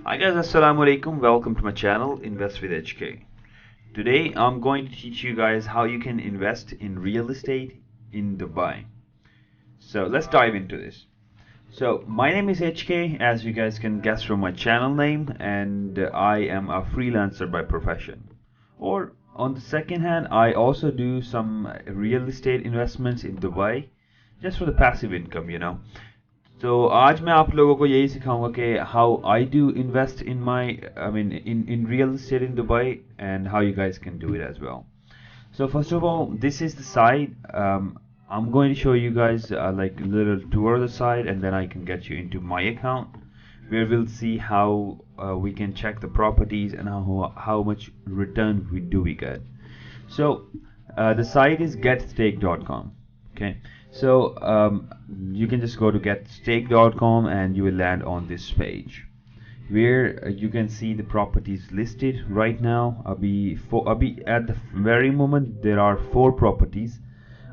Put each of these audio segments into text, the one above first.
Hi guys, assalamu alaikum. Welcome to my channel Invest with HK. Today I'm going to teach you guys how you can invest in real estate in Dubai. So let's dive into this. So my name is HK, as you guys can guess from my channel name, and I am a freelancer by profession. Or on the second hand, I also do some real estate investments in Dubai just for the passive income. तो आज मैं आप लोगों को यही सिखाऊंगा कि how I do invest in my in real estate in Dubai and how you guys can do it as well. So first of all, this is the site. I'm going to show you guys like a little tour of the site, and then I can get you into my account where we'll see how we can check the properties and how much return we get. So the site is getstake.com. Okay, so you can just go to getstake.com and you will land on this page where you can see the properties listed right now. At the very moment there are 4 properties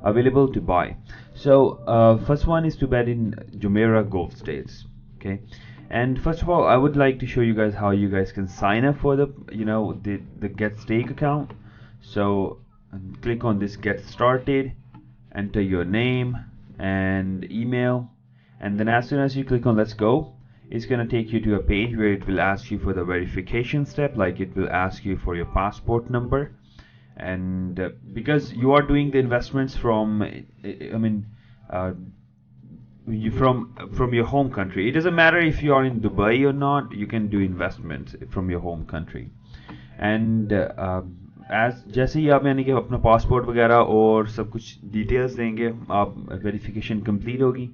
available to buy. So first one is to bet in Jumeirah Gulf States. Okay, and first of all I would like to show you guys how you guys can sign up for the Get Stake account. So click on this Get Started, enter your name and email, and then as soon as you click on Let's Go, it's going to take you to a page where it will ask you for the verification step, like it will ask you for your passport number. And because you are doing the investments from from your home country, it doesn't matter if you are in Dubai or not, you can do investments from your home country. And जैसे ही आप यानी कि अपना passport वगैरह और सब कुछ details देंगे, आप वेरिफिकेशन कंप्लीट होगी,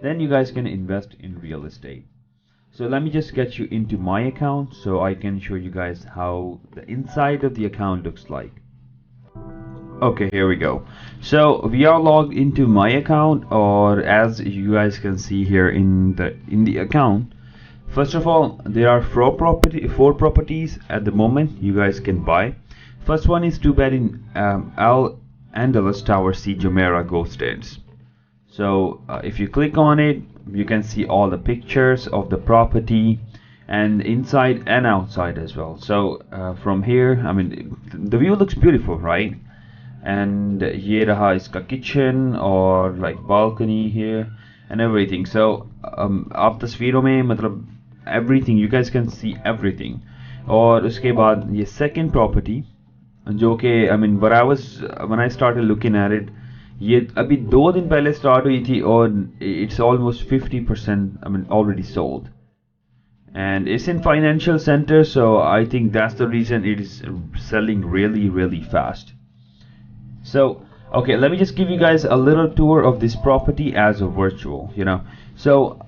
then you guys can invest in real estate. So let me just get you into my account so I can show you guys how the inside of the account looks like. Okay, here we go. So we are logged into my account, or as you guys can see here in the account. First of all, there are 4 properties at the moment you guys can buy. First one is to bet in Al Andalus Tower C Jumeirah Gulf States. So if you click on it, you can see all the pictures of the property and inside and outside as well. So from here, the view looks beautiful, right? And ये रहा इसका kitchen or like balcony here and everything. So आप तस्वीरों में मतलब everything, you guys can see everything. और उसके बाद ये second property जो कि when I started looking at it, ये अभी 2 दिन पहले start हुई थी और it's almost 50% already sold, and it's in financial center, so I think that's the reason it is selling really fast. So okay, let me just give you guys a little tour of this property as a virtual, so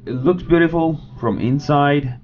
it looks beautiful from inside.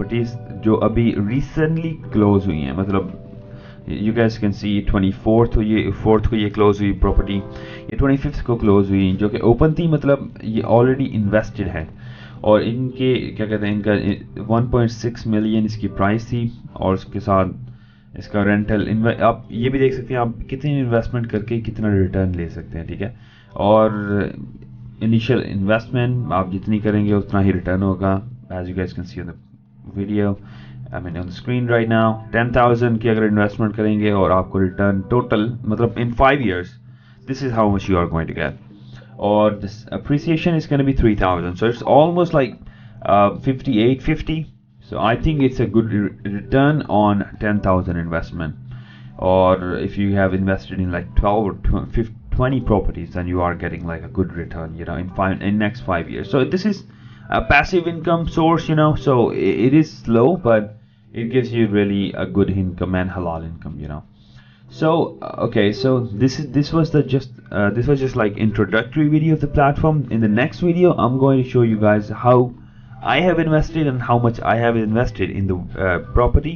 Properties जो अभी recently close हुई हैं, मतलब you guys can see 24th को ये close हुई property, ये 25th को close हुई, जो कि open थी, मतलब ये already invested है, और इनके क्या कहते हैं, इनका 1.6 million इसकी price थी, और उसके साथ इसका रेंटल आप ये भी देख सकते हैं आप कितनी इन्वेस्टमेंट करके कितना रिटर्न ले सकते हैं, ठीक है। और इनिशियल इन्वेस्टमेंट आप जितनी करेंगे उतना ही रिटर्न होगा, as you guys can see on the video, I mean on the screen right now. 10,000 की अगर इन्वेस्टमेंट करेंगे और आपको रिटर्न टोटल मतलब इन 5 years, this is how much you are going to get. Or this appreciation is going to be 3,000, so it's almost like 5850. So I think it's a good return on 10,000 investment. Or if you have invested in like 12 or 20 properties, then you are getting like a good return, you know, in next 5 years. So this is a passive income source, you know, so it is slow, but it gives you really a good income and halal income, you know. So okay, so this was just like introductory video of the platform. In the next video I'm going to show you guys how I have invested and how much I have invested in the property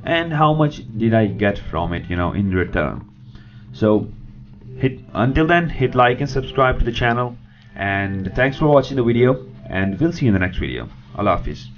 and how much did I get from it, you know, in return. So until then, hit like and subscribe to the channel, and thanks for watching the video, and we'll see you in the next video. Allah Hafiz.